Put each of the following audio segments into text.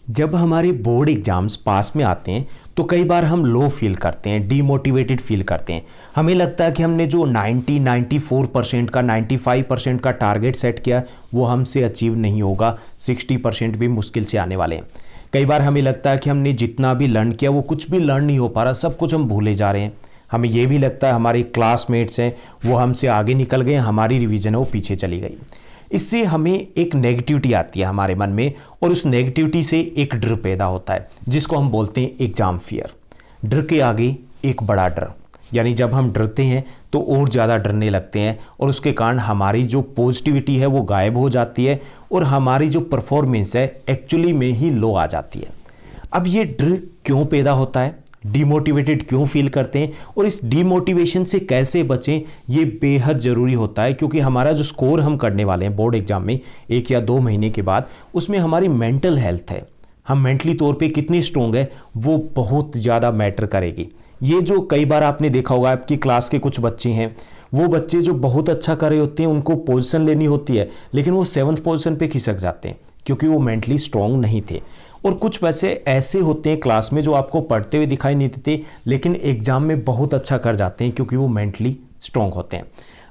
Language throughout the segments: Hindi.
जब हमारे बोर्ड एग्जाम्स पास में आते हैं तो कई बार हम लो फील करते हैं, डीमोटिवेटेड फील करते हैं। हमें लगता है कि हमने जो 94% का 95% का टारगेट सेट किया वो हमसे अचीव नहीं होगा, 60% भी मुश्किल से आने वाले हैं। कई बार हमें लगता है कि हमने जितना भी लर्न किया वो कुछ भी लर्न नहीं हो पा रहा, सब कुछ हम भूले जा रहे हैं। हमें ये भी लगता है हमारे क्लासमेट्स हैं वो हमसे आगे निकल गए, हमारी रिवीजन है वो पीछे चली गई। इससे हमें एक नेगेटिविटी आती है हमारे मन में और उस नेगेटिविटी से एक डर पैदा होता है जिसको हम बोलते हैं एग्जाम फियर। डर के आगे एक बड़ा डर, यानी जब हम डरते हैं तो और ज़्यादा डरने लगते हैं और उसके कारण हमारी जो पॉजिटिविटी है वो गायब हो जाती है और हमारी जो परफॉर्मेंस है एक्चुअली में ही लो आ जाती है। अब ये डर क्यों पैदा होता है, डीमोटिवेटेड क्यों फील करते हैं और इस डीमोटिवेशन से कैसे बचें, ये बेहद ज़रूरी होता है। क्योंकि हमारा जो स्कोर हम करने वाले हैं बोर्ड एग्जाम में 1 या 2 महीने के बाद, उसमें हमारी मेंटल हेल्थ है, हम मेंटली तौर पे कितनी स्ट्रोंग है वो बहुत ज़्यादा मैटर करेगी। ये जो कई बार आपने देखा होगा आपकी क्लास के कुछ बच्चे हैं, वो बच्चे जो बहुत अच्छा कर रहे होते हैं, उनको पोजीशन लेनी होती है लेकिन वो 7th पोजीशन पे खिसक जाते हैं क्योंकि वो मेंटली स्ट्रांग नहीं थे। और कुछ बच्चे ऐसे होते हैं क्लास में जो आपको पढ़ते हुए दिखाई नहीं देते लेकिन एग्जाम में बहुत अच्छा कर जाते हैं क्योंकि वो मेंटली स्ट्रांग होते हैं।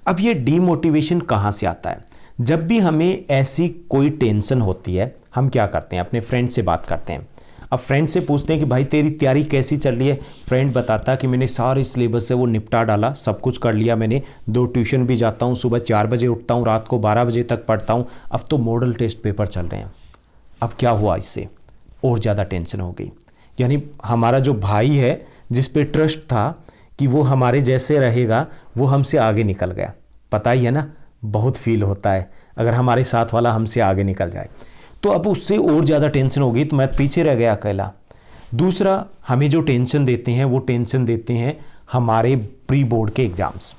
अब ये डीमोटिवेशन कहाँ से आता है? जब भी हमें ऐसी कोई टेंशन होती है हम क्या करते हैं, अपने फ्रेंड से बात करते हैं। अब फ्रेंड से पूछते हैं कि भाई तेरी तैयारी कैसी चल रही है। फ्रेंड बताता कि मैंने सारे सिलेबस से वो निपटा डाला, सब कुछ कर लिया मैंने, 2 ट्यूशन भी जाता हूँ, सुबह 4 बजे उठता हूँ, रात को 12 बजे तक पढ़ता हूँ, अब तो मॉडल टेस्ट पेपर चल रहे हैं। अब क्या हुआ, इससे और ज़्यादा टेंशन हो गई। यानी हमारा जो भाई है जिस पे ट्रस्ट था कि वो हमारे जैसे रहेगा वो हमसे आगे निकल गया। पता ही है ना, बहुत फील होता है अगर हमारे साथ वाला हमसे आगे निकल जाए। तो अब उससे और ज़्यादा टेंशन हो गई तो मैं पीछे रह गया अकेला। दूसरा, हमें जो टेंशन देते हैं वो टेंशन देते हैं हमारे प्री बोर्ड के एग्ज़ाम्स।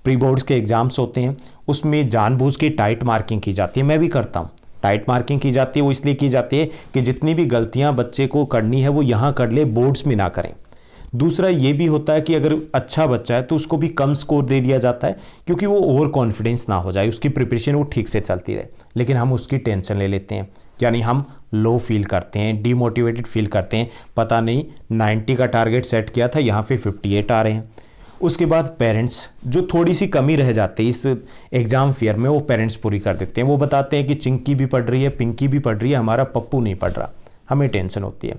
प्री बोर्ड्स के एग्ज़ाम्स होते हैं, उसमें जानबूझ के टाइट मार्किंग की जाती है, मैं भी करता हूँ। टाइट मार्किंग की जाती है वो इसलिए की जाती है कि जितनी भी गलतियां बच्चे को करनी है वो यहाँ कर ले, बोर्ड्स में ना करें। दूसरा ये भी होता है कि अगर अच्छा बच्चा है तो उसको भी कम स्कोर दे दिया जाता है क्योंकि वो ओवर कॉन्फिडेंस ना हो जाए, उसकी प्रिपरेशन वो ठीक से चलती रहे, लेकिन हम उसकी टेंशन ले लेते हैं। यानी हम लो फील करते हैं, डीमोटिवेटेड फील करते हैं, पता नहीं 90 का टारगेट सेट किया था यहाँ पे 58 आ रहे हैं। उसके बाद पेरेंट्स जो थोड़ी सी कमी रह जाती है इस एग्ज़ाम फियर में, वो पेरेंट्स पूरी कर देते हैं। वो बताते हैं कि चिंकी भी पढ़ रही है, पिंकी भी पढ़ रही है, हमारा पप्पू नहीं पढ़ रहा, हमें टेंशन होती है।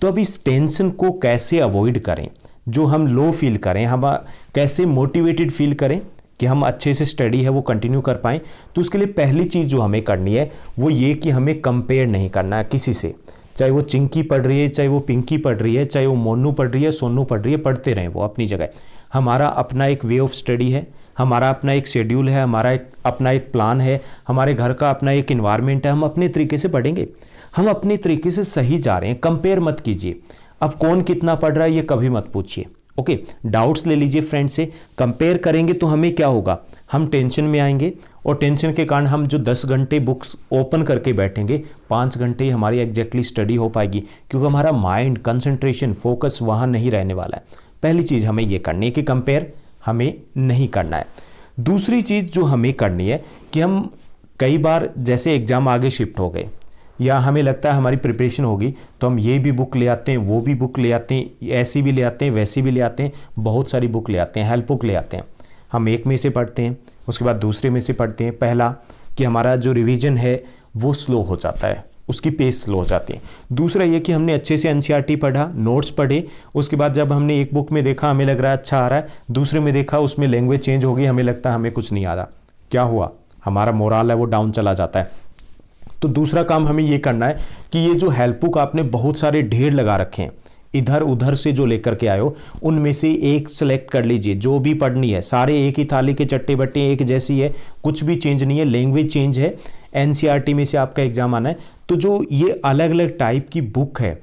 तो अब इस टेंशन को कैसे अवॉइड करें, जो हम लो फील करें, हम कैसे मोटिवेटेड फील करें कि हम अच्छे से स्टडी है वो कंटिन्यू कर पाएँ। तो उसके लिए पहली चीज़ जो हमें करनी है वो ये कि हमें कंपेयर नहीं करना है किसी से। चाहे वो चिंकी पढ़ रही है, चाहे वो पिंकी पढ़ रही है, चाहे वो मोनू पढ़ रही है, सोनू पढ़ रही है, पढ़ते रहें वो अपनी जगह। हमारा अपना एक वे ऑफ स्टडी है, हमारा अपना एक शेड्यूल है, हमारा अपना एक प्लान है, हमारे घर का अपना एक इन्वायरमेंट है, हम अपने तरीके से पढ़ेंगे, हम अपने तरीके से सही जा रहे हैं। कंपेयर मत कीजिए। अब कौन कितना पढ़ रहा है ये कभी मत पूछिए। ओके, डाउट्स ले लीजिए फ्रेंड से। कंपेयर करेंगे तो हमें क्या होगा, हम टेंशन में आएंगे और टेंशन के कारण हम जो 10 घंटे बुक्स ओपन करके बैठेंगे 5 घंटे ही हमारी एग्जैक्टली स्टडी हो पाएगी क्योंकि हमारा माइंड, कंसंट्रेशन, फोकस वहाँ नहीं रहने वाला है। पहली चीज़ हमें ये करनी है कि कंपेयर हमें नहीं करना है। दूसरी चीज़ जो हमें करनी है कि हम कई बार जैसे एग्ज़ाम आगे शिफ्ट हो गए या हमें लगता है हमारी प्रिपरेशन होगी तो हम ये भी बुक ले आते हैं, वो भी बुक ले आते हैं, ऐसी भी ले आते हैं, वैसी भी ले आते हैं, बहुत सारी बुक ले आते हैं, हेल्प बुक ले आते हैं। हम एक में से पढ़ते हैं, उसके बाद दूसरे में से पढ़ते हैं। पहला कि हमारा जो रिवीजन है वो स्लो हो जाता है, उसकी पेस स्लो हो जाती है। दूसरा ये कि हमने अच्छे से एनसीईआरटी पढ़ा, नोट्स पढ़े, उसके बाद जब हमने एक बुक में देखा हमें लग रहा है अच्छा आ रहा है, दूसरे में देखा उसमें लैंग्वेज चेंज हो गई, हमें लगता है हमें कुछ नहीं आ रहा। क्या हुआ, हमारा मोरल है वो डाउन चला जाता है। तो दूसरा काम हमें ये करना है कि ये जो हेल्प बुक आपने बहुत सारे ढेर लगा रखे हैं, इधर उधर से जो लेकर के आए हो उनमें से एक सेलेक्ट कर लीजिए जो भी पढ़नी है। सारे एक ही थाली के चट्टे बट्टे एक जैसी है, कुछ भी चेंज नहीं है, लैंग्वेज चेंज है, एनसीईआरटी में से आपका एग्जाम आना है। तो जो ये अलग अलग टाइप की बुक है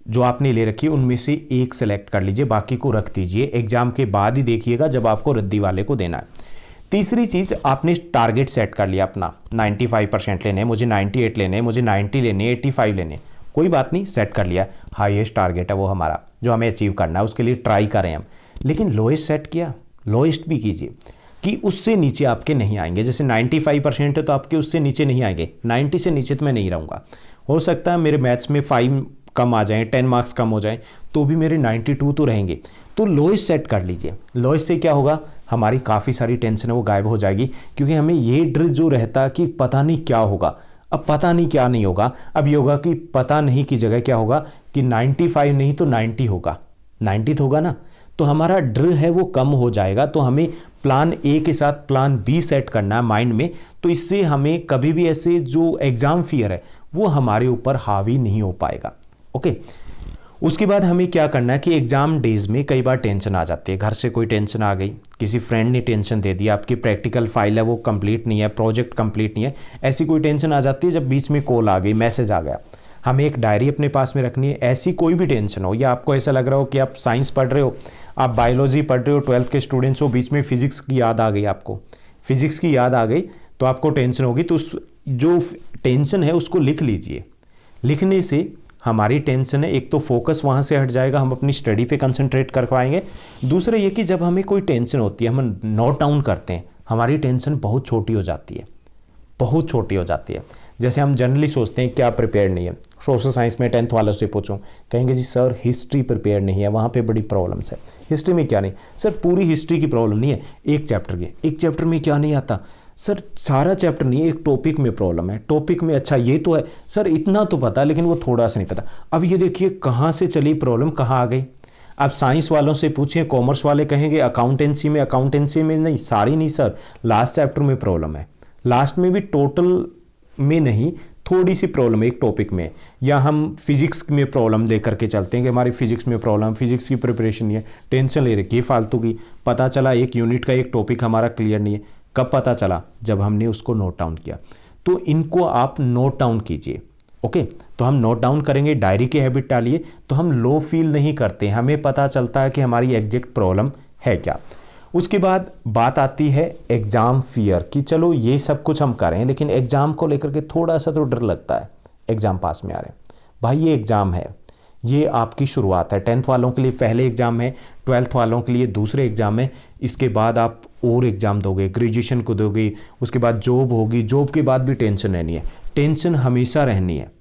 जो आपने ले रखी है उनमें से एक सेलेक्ट कर लीजिए, बाकी को रख दीजिए, एग्जाम के बाद ही देखिएगा जब आपको रद्दी वाले को देना है। तीसरी चीज़, आपने टारगेट सेट कर लिया अपना, 95% लेने, मुझे 98 लेने, मुझे 90 लेने, 85 लेने, कोई बात नहीं, सेट कर लिया, हाईएस्ट टारगेट है वो हमारा जो हमें अचीव करना है, उसके लिए ट्राई करें हम। लेकिन लोएस्ट सेट किया, लोएस्ट भी कीजिए कि उससे नीचे आपके नहीं आएंगे। जैसे 95% है तो आपके उससे नीचे नहीं आएंगे, 90 से नीचे तो मैं नहीं रहूँगा, हो सकता है मेरे मैथ्स में 5 कम आ जाएं, 10 मार्क्स कम हो जाएं, तो भी मेरे 92 तो रहेंगे। तो लोएस्ट सेट कर लीजिए। लोएस्ट से क्या होगा, हमारी काफ़ी सारी टेंशन है वो गायब हो जाएगी, क्योंकि हमें ये डर जो रहता कि पता नहीं क्या होगा, अब पता नहीं क्या नहीं होगा, अब ये होगा कि पता नहीं की जगह क्या होगा कि 95 नहीं तो 90 होगा, 90 तो होगा ना। तो हमारा डर है वो कम हो जाएगा। तो हमें प्लान ए के साथ प्लान बी सेट करना है माइंड में। तो इससे हमें कभी भी ऐसे जो एग्ज़ाम फियर है वो हमारे ऊपर हावी नहीं हो पाएगा। ओके, उसके बाद हमें क्या करना है कि एग्ज़ाम डेज में कई बार टेंशन आ जाती है। घर से कोई टेंशन आ गई, किसी फ्रेंड ने टेंशन दे दी, आपकी प्रैक्टिकल फाइल है वो कंप्लीट नहीं है, प्रोजेक्ट कंप्लीट नहीं है, ऐसी कोई टेंशन आ जाती है। जब बीच में कॉल आ गई, मैसेज आ गया, हमें एक डायरी अपने पास में रखनी है। ऐसी कोई भी टेंशन हो, या आपको ऐसा लग रहा हो कि आप साइंस पढ़ रहे हो, आप बायोलॉजी पढ़ रहे हो, 12th के स्टूडेंट्स हो, बीच में फिजिक्स की याद आ गई, आपको फिजिक्स की याद आ गई तो आपको टेंशन होगी। तो उस जो टेंशन है उसको लिख लीजिए। लिखने से हमारी टेंशन है, एक तो फोकस वहाँ से हट जाएगा, हम अपनी स्टडी पे कंसंट्रेट कर पाएंगे। दूसरा ये कि जब हमें कोई टेंशन होती है, हम नोट डाउन करते हैं, हमारी टेंशन बहुत छोटी हो जाती है, बहुत छोटी हो जाती है। जैसे हम जनरली सोचते हैं क्या प्रिपेयर नहीं है, सोशल साइंस में 10th वालों से पूछूं, कहेंगे जी सर हिस्ट्री प्रिपेयर नहीं है, वहाँ पे बड़ी प्रॉब्लम्स है। हिस्ट्री में क्या नहीं सर, पूरी हिस्ट्री की प्रॉब्लम नहीं है, एक चैप्टर में क्या नहीं आता सर, सारा चैप्टर नहीं है, एक टॉपिक में प्रॉब्लम है, टॉपिक में अच्छा ये तो है सर, इतना तो पता लेकिन वो थोड़ा सा नहीं पता। अब ये देखिए कहाँ से चली प्रॉब्लम, कहाँ आ गई। आप साइंस वालों से पूछिए, कॉमर्स वाले कहेंगे अकाउंटेंसी में नहीं, सारी नहीं सर, लास्ट चैप्टर में प्रॉब्लम है, लास्ट में भी टोटल में नहीं, थोड़ी सी प्रॉब्लम एक टॉपिक में। या हम फिजिक्स में प्रॉब्लम दे करके चलते हैं कि हमारी फिजिक्स में प्रॉब्लम, फिजिक्स की प्रिपरेशन नहीं है, टेंशन ले रखी है फालतू की। पता चला एक यूनिट का एक टॉपिक हमारा क्लियर नहीं है, कब पता चला, जब हमने उसको नोट डाउन किया। तो इनको आप नोट डाउन कीजिए। ओके, तो हम नोट डाउन करेंगे, डायरी की हैबिट डालिए, तो हम लो फील नहीं करते, हमें पता चलता है कि हमारी एग्जैक्ट प्रॉब्लम है क्या। उसके बाद बात आती है एग्ज़ाम फियर कि चलो ये सब कुछ हम करें, लेकिन एग्ज़ाम को लेकर के थोड़ा सा तो डर लगता है। एग्ज़ाम पास में आ रहे हैं भाई, ये एग्ज़ाम है, ये आपकी शुरुआत है। 10th वालों के लिए पहले एग्ज़ाम है, 12th वालों के लिए दूसरे एग्ज़ाम है, इसके बाद आप और एग्ज़ाम दोगे, ग्रेजुएशन को दोगे, उसके बाद जॉब होगी, जॉब के बाद भी टेंशन रहनी है, टेंशन हमेशा रहनी है,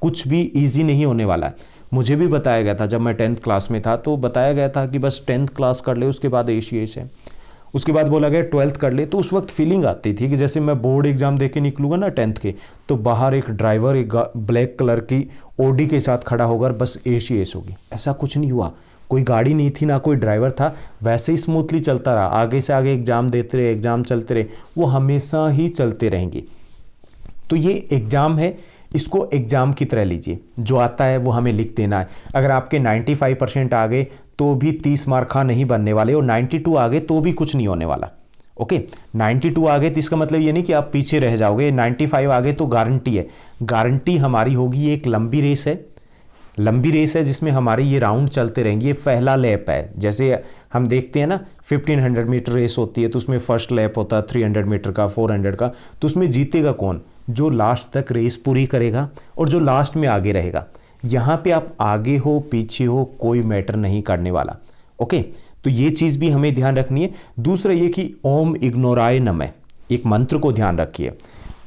कुछ भी ईजी नहीं होने वाला है। मुझे भी बताया गया था जब मैं 10th क्लास में था, तो बताया गया था कि बस 10th क्लास कर ले, उसके बाद ACS है, उसके बाद बोला गया 12th कर ले। तो उस वक्त फीलिंग आती थी कि जैसे मैं बोर्ड एग्जाम दे के निकलूँगा ना 10th के, तो बाहर एक ड्राइवर एक ब्लैक कलर की ऑडी के साथ खड़ा होकर बस ACS होगी। ऐसा कुछ नहीं हुआ, कोई गाड़ी नहीं थी, ना कोई ड्राइवर था, वैसे ही स्मूथली चलता रहा, आगे से आगे एग्ज़ाम देते रहे, एग्ज़ाम चलते रहे, वो हमेशा ही चलते रहेंगे। तो ये एग्ज़ाम है, इसको एग्ज़ाम की तरह लीजिए, जो आता है वो हमें लिख देना है। अगर आपके 95% आ गए तो भी 30 मार्क खा नहीं बनने वाले, और 92 आ गए तो भी कुछ नहीं होने वाला। ओके, 92 आ गए तो इसका मतलब ये नहीं कि आप पीछे रह जाओगे, 95 आ गए तो गारंटी है। गारंटी हमारी होगी, एक लंबी रेस है, लंबी रेस है जिसमें हमारे ये राउंड चलते रहेंगे। ये पहला लैप है, जैसे हम देखते हैं ना 1500 मीटर रेस होती है, तो उसमें फर्स्ट लैप होता है 300 मीटर का, 400 का, तो उसमें जीतेगा कौन, जो लास्ट तक रेस पूरी करेगा और जो लास्ट में आगे रहेगा। यहाँ पे आप आगे हो पीछे हो कोई मैटर नहीं करने वाला। ओके, तो ये चीज़ भी हमें ध्यान रखनी है। दूसरा ये कि ओम इग्नोराय नमः, एक मंत्र को ध्यान रखिए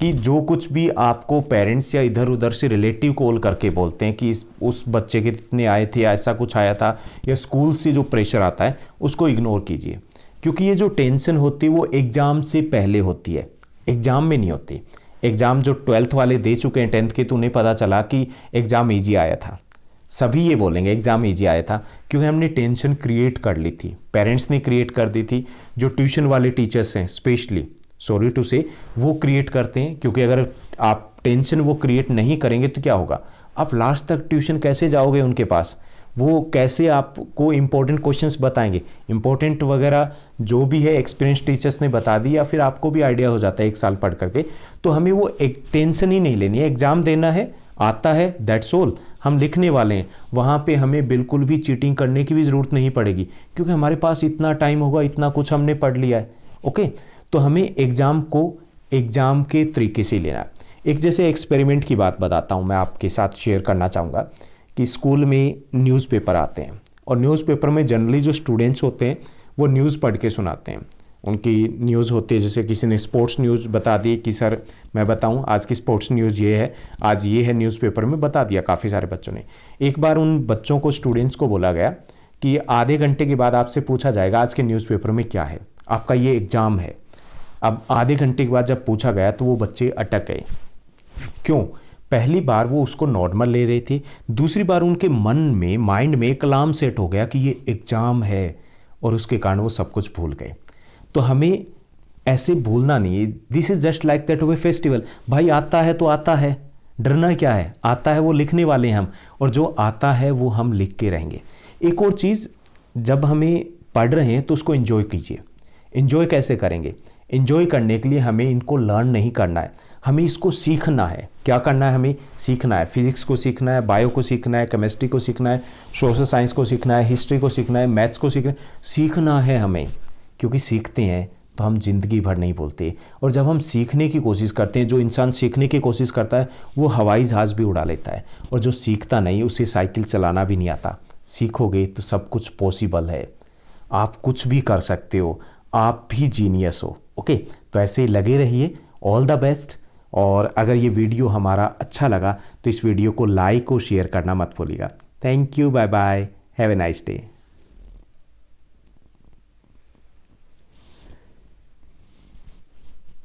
कि जो कुछ भी आपको पेरेंट्स या इधर उधर से रिलेटिव कॉल करके बोलते हैं कि उस बच्चे के कितने आए थे, ऐसा कुछ आया था, या स्कूल से जो प्रेशर आता है उसको इग्नोर कीजिए। क्योंकि ये जो टेंशन होती है वो एग्ज़ाम से पहले होती है, एग्ज़ाम में नहीं होती। एग्ज़ाम जो 12th वाले दे चुके हैं 10th के, तो उन्हें पता चला कि एग्ज़ाम ईजी आया था, सभी ये बोलेंगे एग्ज़ाम ईजी आया था, क्योंकि हमने टेंशन क्रिएट कर ली थी, पेरेंट्स ने क्रिएट कर दी थी। जो ट्यूशन वाले टीचर्स हैं स्पेशली, सॉरी टू से, वो क्रिएट करते हैं। क्योंकि अगर आप टेंशन वो क्रिएट नहीं करेंगे तो क्या होगा, आप लास्ट तक ट्यूशन कैसे जाओगे उनके पास, वो कैसे आपको इंपॉर्टेंट क्वेश्चंस बताएंगे, इंपॉर्टेंट वगैरह जो भी है एक्सपीरियंस टीचर्स ने बता दी, या फिर आपको भी आइडिया हो जाता है एक साल पढ़ करके। तो हमें वो एक टेंशन ही नहीं लेनी है, एग्ज़ाम देना है, आता है, दैट्स ऑल, हम लिखने वाले हैं। वहाँ पे हमें बिल्कुल भी चीटिंग करने की भी ज़रूरत नहीं पड़ेगी, क्योंकि हमारे पास इतना टाइम होगा, इतना कुछ हमने पढ़ लिया है। ओके, तो हमें एग्ज़ाम को एग्ज़ाम के तरीके से लेना है। एक जैसे एक्सपेरिमेंट की बात बताता हूँ, मैं आपके साथ शेयर करना चाहूँगा कि स्कूल में न्यूज़पेपर आते हैं, और न्यूज़पेपर में जनरली जो स्टूडेंट्स होते हैं वो न्यूज़ पढ़ के सुनाते हैं। उनकी न्यूज़ होती है, जैसे किसी ने स्पोर्ट्स न्यूज़ बता दी कि सर मैं बताऊं आज की स्पोर्ट्स न्यूज़ ये है, आज ये है, न्यूज़पेपर में बता दिया काफ़ी सारे बच्चों ने। एक बार उन बच्चों को, स्टूडेंट्स को बोला गया कि आधे घंटे के बाद आपसे पूछा जाएगा आज के न्यूज़पेपर में क्या है, आपका ये एग्ज़ाम है। अब आधे घंटे के बाद जब पूछा गया तो वो बच्चे अटक गए। क्यों? पहली बार वो उसको नॉर्मल ले रहे थे, दूसरी बार उनके मन में, माइंड में एक अलार्म सेट हो गया कि ये एग्ज़ाम है, और उसके कारण वो सब कुछ भूल गए। तो हमें ऐसे भूलना नहीं है। This is just like that of A festival. भाई आता है तो आता है, डरना क्या है, आता है वो लिखने वाले हैं हम, और जो आता है वो हम लिख के रहेंगे। एक और चीज़, जब हमें पढ़ रहे हैं तो उसको एंजॉय कीजिए। एंजॉय कैसे करेंगे? एंजॉय करने के लिए हमें इनको लर्न नहीं करना है, हमें इसको सीखना है। क्या करना है? हमें सीखना है। फिजिक्स को सीखना है, बायो को सीखना है, केमिस्ट्री को सीखना है, सोशल साइंस को सीखना है, हिस्ट्री को सीखना है, मैथ्स को सीखना है हमें। क्योंकि सीखते हैं तो हम ज़िंदगी भर नहीं भूलते। और जब हम सीखने की कोशिश करते हैं, जो इंसान सीखने की कोशिश करता है वो हवाई जहाज़ भी उड़ा लेता है, और जो सीखता नहीं उसे साइकिल चलाना भी नहीं आता। सीखोगे तो सब कुछ पॉसिबल है, आप कुछ भी कर सकते हो, आप भी जीनियस हो। ओके, तो ऐसे लगे रहिए। All the best. और अगर ये वीडियो हमारा अच्छा लगा तो इस वीडियो को लाइक और शेयर करना मत भूलिएगा। Thank you, bye bye, have a nice day.